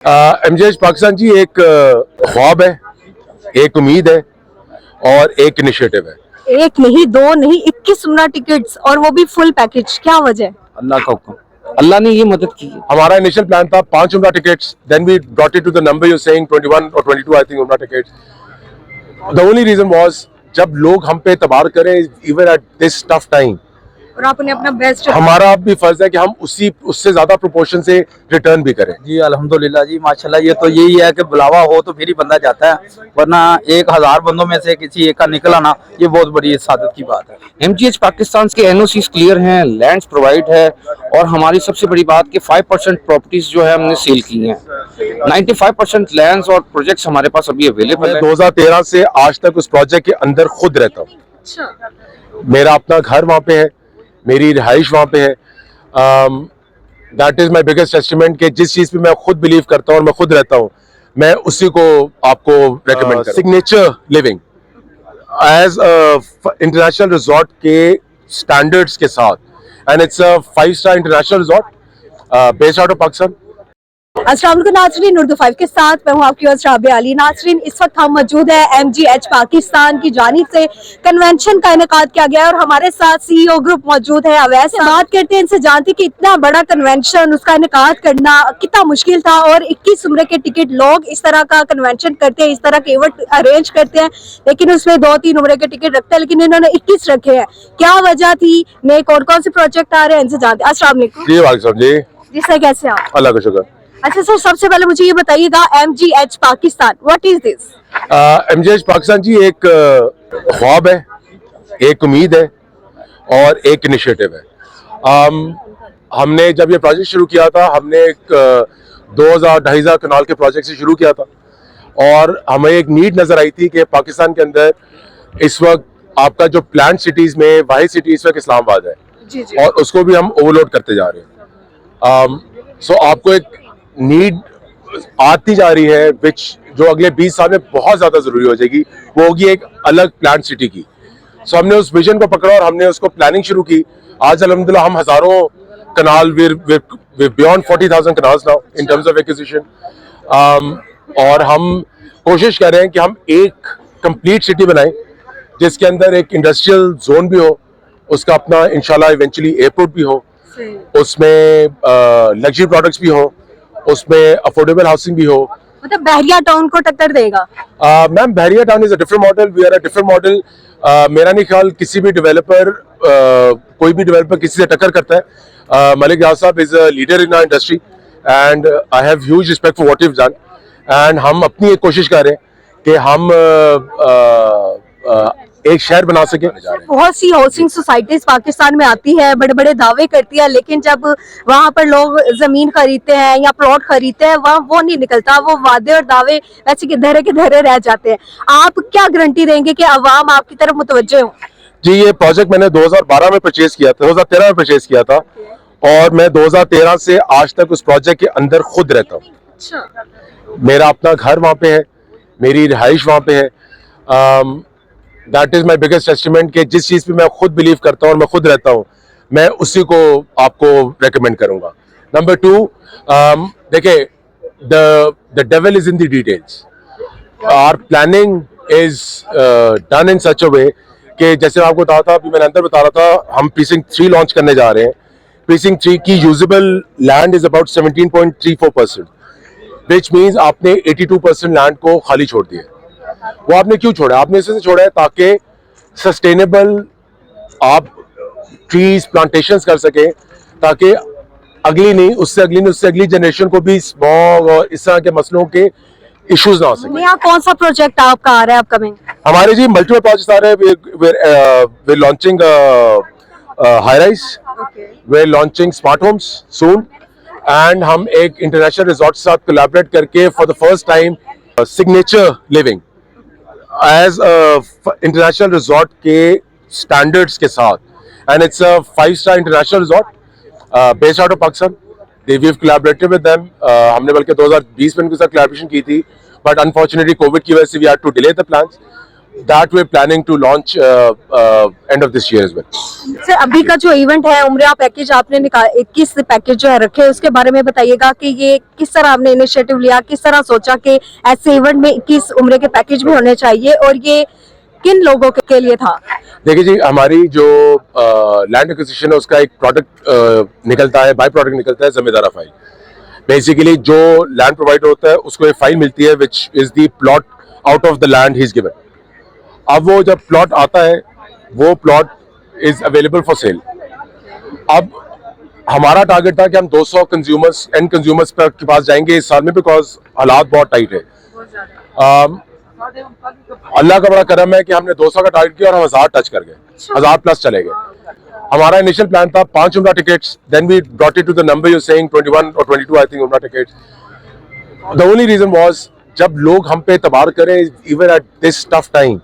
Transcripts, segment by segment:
MGH Pakistan जी एक ख्वाब है, एक उम्मीद है और एक इनिशिएटिव है। एक नहीं, दो नहीं, 21 उमरा टिकट्स और वो भी फुल पैकेज। क्या वजह है? अल्लाह का हुक्म, अल्लाह ने ये मदद की है। हमारा इनिशियल प्लान था 5 उमरा tickets, then we brought it to the number you saying 21 और 22 आई थिंक उमरा tickets. The only reason was जब लोग हम पे एतबार करें even at this tough time, और आपने अपना बेस्ट। हमारा भी फर्ज है कि हम उससे ज्यादा प्रोपोर्शन से रिटर्न भी करें। जी अल्हम्दुलिल्लाह जी, माशाल्लाह। ये तो यही है कि बुलावा हो तो फिर ही बंदा जाता है, वरना 1000 बंदों में से किसी एक का निकल आना ये बहुत बड़ी सादत की बात है। एमजीएच पाकिस्तान के एनओसी क्लियर हैं, लैंड्स प्रोवाइड है, और हमारी सबसे बड़ी बात कि 5% प्रॉपर्टीज जो है हमने सेल की हैं। 95% लैंड्स और प्रोजेक्ट्स हमारे पास अभी अवेलेबल है। 2013 से आज तक उस प्रोजेक्ट के अंदर खुद रहता हूँ। मेरा अपना घर वहाँ पे है, मेरी रिहाइश वहाँ पे है। That is my biggest testament कि जिस चीज पे मैं खुद बिलीव करता हूँ और मैं खुद रहता हूँ, मैं उसी को आपको recommend signature living as international resort के स्टैंडर्ड्स के साथ, and it's a five star international resort based out of Pakistan. अस्सलाम वालेकुम नाज़रीन, उर्दू 5 के साथ मैं हूँ आपकी होस्ट राबिया अली। नाज़रीन, इस वक्त हम मौजूद है एमजीएच पाकिस्तान की जानिब से कन्वेंशन का इनेकाद किया गया है और हमारे साथ सीईओ ग्रुप मौजूद है अवैस। बात करते हैं, इनसे जानते कि इतना बड़ा कन्वेंशन उसका इनेकाद करना कितना मुश्किल था, और 21 उम्र के टिकट लोग इस तरह का कन्वेंशन करते हैं, इस तरह के इवेंट अरेंज करते हैं, लेकिन उसमें 2-3 उम्र के टिकट रखते हैं, लेकिन इन्होंने 21 रखे हैं। क्या वजह थी? नए कौन कौन से प्रोजेक्ट आ रहे हैं, इनसे जानते हैं। अस्सलाम वालेकुम जी सर, कैसे हैं आप? अल्लाह का शुक्र। अच्छा सर, सबसे पहले मुझे ये बताइएगा, MGH Pakistan what is this? MGH Pakistan जी एक ख्वाब है, एक उम्मीद है और एक इनिशिएटिव है। हमने जब ये प्रोजेक्ट शुरू किया था, हमने एक 2000-2500 कनाल के प्रोजेक्ट से शुरू किया था, और हमें एक नीड नजर आई थी कि पाकिस्तान के अंदर इस वक्त आपका जो प्लान सिटीज में वाहिद सिटी इस वक्त इस्लामाबाद है, जी। और उसको भी हम ओवरलोड करते जा रहे हैं। सो आपको एक नीड आती जा रही है विच जो अगले 20 साल में बहुत ज्यादा जरूरी हो जाएगी, वो होगी एक अलग प्लान सिटी की। सो हमने उस विजन को पकड़ा और हमने उसको प्लानिंग शुरू की। आज अल्हम्दुलिल्लाह हम हजारों कनाल, beyond 40,000 kanals now in terms of acquisition, और हम कोशिश कर रहे हैं कि हम एक कंप्लीट सिटी बनाएं जिसके अंदर एक इंडस्ट्रियल जोन भी हो, उसका अपना इंशाल्लाह इवेंचुअली एयरपोर्ट भी हो, उसमें लग्जरी प्रोडक्ट्स भी हो, उसमें अफोर्डेबल हाउसिंग भी हो। मतलब बहरिया टाउन को टक्कर देगा? Ma'am, Bahria town is a different model, we are a different model. मेरा नहीं ख्याल किसी भी डेवलपर, कोई भी डेवलपर किसी से टक्कर करता है। Malik Riaz Sahab is a leader in our industry and I have huge respect for what he have done, and हम अपनी एक कोशिश कर रहे हैं कि हम एक शहर बना सके। बहुत सी हाउसिंग सोसाइटीज पाकिस्तान में आती है, बड़े बड़े दावे करती है, लेकिन जब वहाँ पर लोग जमीन खरीदते हैं या प्लॉट खरीदते हैं, वहाँ वो नहीं निकलता, वो वादे और दावे ऐसे के धरे रह जाते हैं। आप क्या गारंटी देंगे कि अवाम आपकी तरफ मुतवज्जे हो? जी, ये प्रोजेक्ट मैंने 2012 में परचेज किया था, 2013 में परचेज किया था, और मैं 2013 से आज तक उस प्रोजेक्ट के अंदर खुद रहता हूँ। अच्छा। मेरा अपना घर वहाँ पे है, मेरी रिहाइश वहाँ पे है। That is my biggest testament कि जिस चीज पे मैं खुद बिलीव करता हूँ और मैं खुद रहता हूँ, मैं उसी को आपको रेकमेंड करूंगा। नंबर 2, देखिए, the devil is in the details. Our planning is done in such a way कि जैसे मैं आपको बताया था, अभी मैंने अंदर बता रहा था, हम प्रीसिंक्ट 3 लॉन्च करने जा रहे हैं। प्रीसिंक्ट 3 की usable land is about 17.34%, which means आपने 82% लैंड को खाली छोड़ दिया। वो आपने क्यों छोड़ा? आपने इसलिए छोड़ा है ताकि सस्टेनेबल आप ट्रीज प्लांटेशंस कर सके, ताकि अगली नहीं, उससे अगली नहीं, उससे अगली जनरेशन को भी स्मॉग और इस तरह के मसलों के इश्यूज ना हो सके। यहाँ कौन सा प्रोजेक्ट आपका आ रहा है अपकमिंग? हमारे जी मल्टीपल प्रोजेक्ट्स आ रहे हैं। we're launching high rise, we're launching smart homes soon, and हम एक इंटरनेशनल रिजॉर्ट के साथ कोलैबोरेट करके for the first time signature living as international resort के स्टैंडर्ड्स के साथ, and it's a five star international resort based out of Pakistan. We have collaborated with them. हमने बल्कि 2020 में उनके साथ कोलैबोरेशन की थी, बट अनफॉर्चुनेटली कोविड की वजह से we had to delay the plans, that we're planning to launch end of this year as well. Sir अभी का जो इवेंट है उम्रा पैकेज आपने 21 पैकेज जो है रखे, उसके बारे में बताइएगा कि ये किस तरह आपने इनिशिएटिव लिया, किस तरह सोचा कि ऐसे इवेंट में 21 उम्रे के पैकेज भी होने चाहिए और ये किन लोगों के लिए था? देखिए जी, हमारी जो लैंड एक्विजिशन है उसका एक प्रोडक्ट निकलता है, बाय प्रोडक्ट निकलता है जमींदारा फाइल। बेसिकली जो लैंड प्रोवाइडर होता है उसको एक फाइल मिलती है which is the plot out of the land he is given. अब वो जब प्लॉट आता है वो plot is available for sale. अब हमारा टारगेट था कि हम 200 कंज्यूमर्स एंड कंज्यूमर्स के पास जाएंगे इस साल में, बिकॉज हालात बहुत टाइट है। अल्लाह का बड़ा करम है कि हमने 200 का टारगेट किया और हम 1000 टच कर गए, 1000 प्लस चले गए। हमारा इनिशियल प्लान था 5 उम्रा tickets, then we brought it to the number you saying 21 और 22 आई थिंक उम्रा tickets. The only reason was जब लोग हम पे एतबार करें even at this tough time,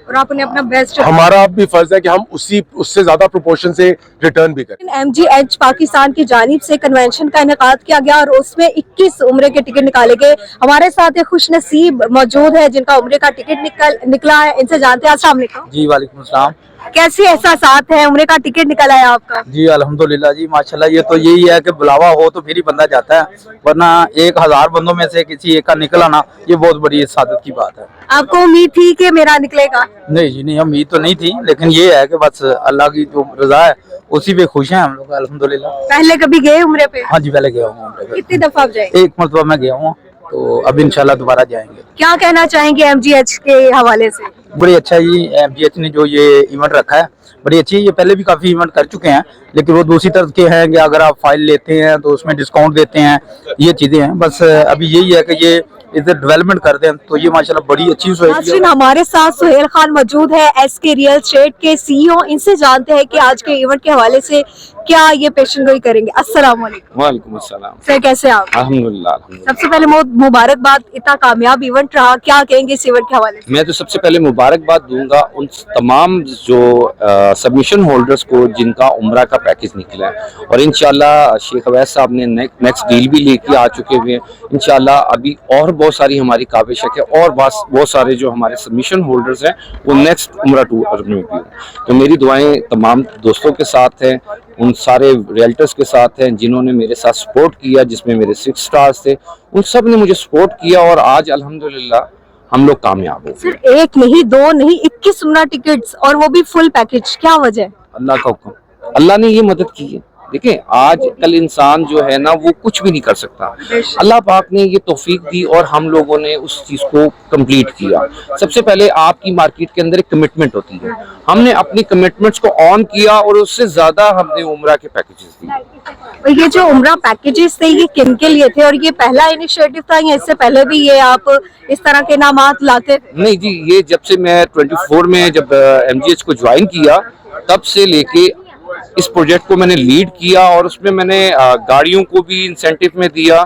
और आपने अपना बेस्ट, हमारा भी फर्ज है कि हम उससे ज्यादा प्रोपोर्शन से रिटर्न भी करें। MGH पाकिस्तान की जानिब से कन्वेंशन का इनेकाद किया गया और उसमें 21 उम्रे के टिकट निकाले गए। हमारे साथ एक खुश नसीब मौजूद है जिनका उम्रे का टिकट निकला है, इनसे जानते हैं। अस्सलाम वालेकुम। जी वालेकुम अस्सलाम। कैसे एहसासात है, उम्रे का टिकट निकला है आपका? जी अल्हम्दुलिल्लाह जी माशाल्लाह, ये तो यही है कि बुलावा हो तो फिर ही बंदा जाता है, वरना 1000 बंदों में से किसी एक का निकल आना ये बहुत बड़ी सादत की बात है। आपको उम्मीद थी कि मेरा निकलेगा? नहीं जी नहीं, उम्मीद तो नहीं थी, लेकिन ये है कि बस अल्लाह की जो रजा है उसी पे खुश हैं हम लोग अल्हम्दुलिल्लाह। पहले कभी गए उम्रे पे? हाँ जी पहले गया हूँ उम्रे पे। कितनी दफा आप जाए? एक मरतबा मैं गया हूँ, तो अब इंशाल्लाह दोबारा जाएंगे। क्या कहना चाहेंगे MGH के हवाले से? बड़ी अच्छा जी MGH ने जो ये इवेंट रखा है बड़ी अच्छी है। ये पहले भी काफी इवेंट कर चुके हैं, लेकिन वो दूसरी तरफ के हैं कि अगर आप फाइल लेते हैं तो उसमें डिस्काउंट देते हैं, ये चीजें हैं। बस अभी यही है कि ये इधर डेवलपमेंट करते हैं तो ये माशाल्लाह बड़ी अच्छी सोसाइटी है। हमारे साथ सुहेल खान मौजूद है, SK रियल एस्टेट के CEO। इनसे जानते हैं कि आज के इवेंट के हवाले से क्या ये पेशन गोई करेंगे। अस्सलाम वालेकुम। वालेकुम अस्सलाम। सर कैसे आप? अल्हम्दुलिल्लाह अल्हम्दुलिल्लाह। सबसे पहले मुबारकबाद, इतना कामयाब इवेंट रहा, क्या कहेंगे इस इवेंट के हवाले से? मैं तो सबसे पहले मुबारकबाद दूंगा उन तमाम जो सबमिशन होल्डर्स को जिनका उम्रा का पैकेज निकला है, और इंशाल्लाह शेख अवैस साहब ने नेक्स्ट डील भी लेके आ चुके हुए हैं। इंशाल्लाह अभी और बहुत सारी हमारी काविश है कि और बहुत सारे जो हमारे सबमिशन होल्डर्स हैं वो नेक्स्ट उम्रा टूर में भी हों। तो मेरी दुआएं तमाम दोस्तों के साथ हैं, उन सारे रियल्टर्स के साथ हैं जिन्होंने मेरे साथ सपोर्ट किया, जिसमें मेरे 6 स्टार्स थे, उन सब ने मुझे सपोर्ट किया और आज अल्हम्दुलिल्लाह हम लोग कामयाब हो। सिर्फ एक नहीं, दो नहीं, 21 उम्रा टिकट्स और वो भी फुल पैकेज, क्या वजह? अल्लाह का हुक्म, अल्लाह ने ये मदद की है। देखिए आज कल इंसान जो है ना वो कुछ भी नहीं कर सकता, अल्लाह पाक ने ये तौफीक दी और हम लोगों ने उस चीज को कंप्लीट किया। सबसे पहले आपकी मार्केट के अंदर एक कमिटमेंट होती है, हमने अपनी कमिटमेंट्स को ऑन किया और उससे ज्यादा हमने उम्रा के पैकेजेस दिए। ये जो उम्रा पैकेजेस थे ये किन के लिए थे और ये पहला इनिशिएटिव था या इससे पहले भी ये आप इस तरह के इनामात लाते थे? नहीं जी, ये जब से मैं 24 में जब MGH को ज्वाइन किया तब से लेके इस प्रोजेक्ट को मैंने लीड किया और उसमें मैंने गाड़ियों को भी इंसेंटिव में दिया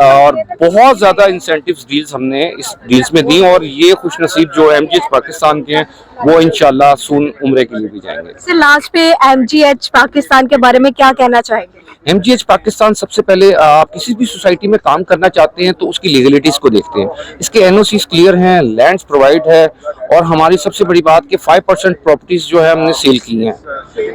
और बहुत ज्यादा इंसेंटिव्स डील्स हमने इस डील्स में दी, और ये खुशनसीब जो MGH पाकिस्तान के हैं वो इंशाल्लाह सून उम्रे के लिए भी जाएंगे। लास्ट पे MGH पाकिस्तान के बारे में क्या कहना चाहेंगे? MGH पाकिस्तान सबसे पहले आप किसी भी सोसाइटी में काम करना चाहते हैं तो उसकी लीगलिटीज को देखते हैं, इसके NOCs क्लियर हैं, लैंड्स प्रोवाइड है, और हमारी सबसे बड़ी बात कि 5% प्रॉपर्टीज जो है हमने सेल की हैं।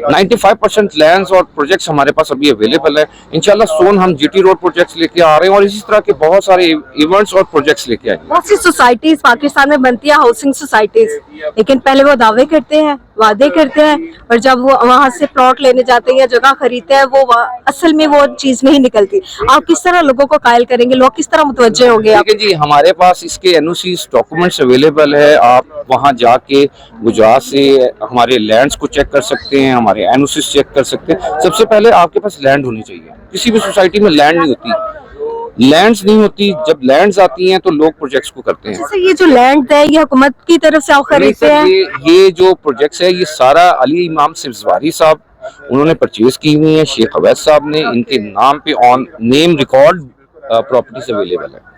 95% लैंड्स और प्रोजेक्ट्स हमारे पास अभी अवेलेबल है। इंशाल्लाह सोन हम GT रोड प्रोजेक्ट्स लेके आ रहे हैं और इसी तरह के बहुत सारे इवेंट्स और प्रोजेक्ट्स लेके आएंगे। बहुत सी सोसाइटीज पाकिस्तान में बनती है, हाउसिंग सोसाइटीज, लेकिन पहले वो दावे करते हैं, वादे करते हैं, और जब वो वहाँ से प्लॉट लेने जाते हैं या जगह खरीदते हैं वो असल में वो चीज नहीं निकलती। आप किस तरह लोगों को कायल करेंगे, लोग किस तरह मुतवज्जे होंगे? आप जी हमारे पास इसके NOCs डॉक्यूमेंट्स अवेलेबल है, आप वहाँ जाके गुजरात से हमारे लैंड्स को चेक कर सकते हैं, हमारे NOCs चेक कर सकते हैं। सबसे पहले आपके पास लैंड होनी चाहिए, किसी भी सोसाइटी में लैंड नहीं होती, लैंड्स नहीं होती, जब लैंड्स आती हैं तो लोग प्रोजेक्ट्स को करते हैं। जैसे ये जो लैंड है ये हुकूमत की तरफ से आप खरीदते हैं? ये जो प्रोजेक्ट्स है ये सारा अली इमाम सिब्जवारी साहब उन्होंने परचेज की हुई है, शेख अवैस साहब ने, इनके नाम पे on name record properties available है।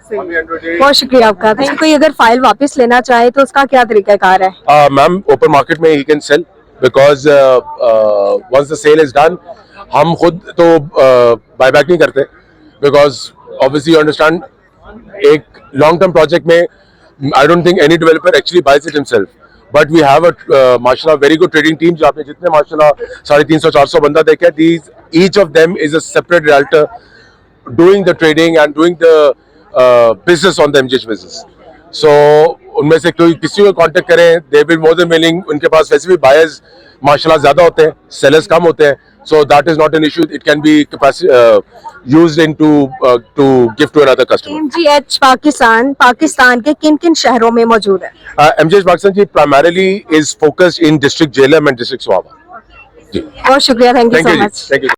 बहुत शुक्रिया आपका। कोई अगर फाइल वापस लेना चाहे तो उसका क्या तरीकाकार है? मैम ओपन मार्केट में he can sell, because once the sale is done हम खुद तो बायबैक नहीं करते, बिकॉज ऑब्वियसली यू अंडरस्टैंड एक लॉन्ग टर्म प्रोजेक्ट में I don't think any developer actually buys it himself. But we have a माशाल्लाह very good trading team जहाँ पे जितने माशाल्लाह 350-400 बंदा देखे these each of them is a separate realtor doing the trading and doing the business on the MGH business. So उनमें से कोई किसी को कांटेक्ट करें, they will more than willing. उनके पास वैसे भी buyers माशाल्लाह ज्यादा होते हैं, sellers कम होते हैं. So that is not an issue. It can be used into to give to another customer. MGH Pakistan के किन किन शहरों में मौजूद है? MGH Pakistan ji primarily is focused in district Jhelum and district Swaba. जी. बहुत शुक्रिया, thank you Thank so you. Much. Thank you.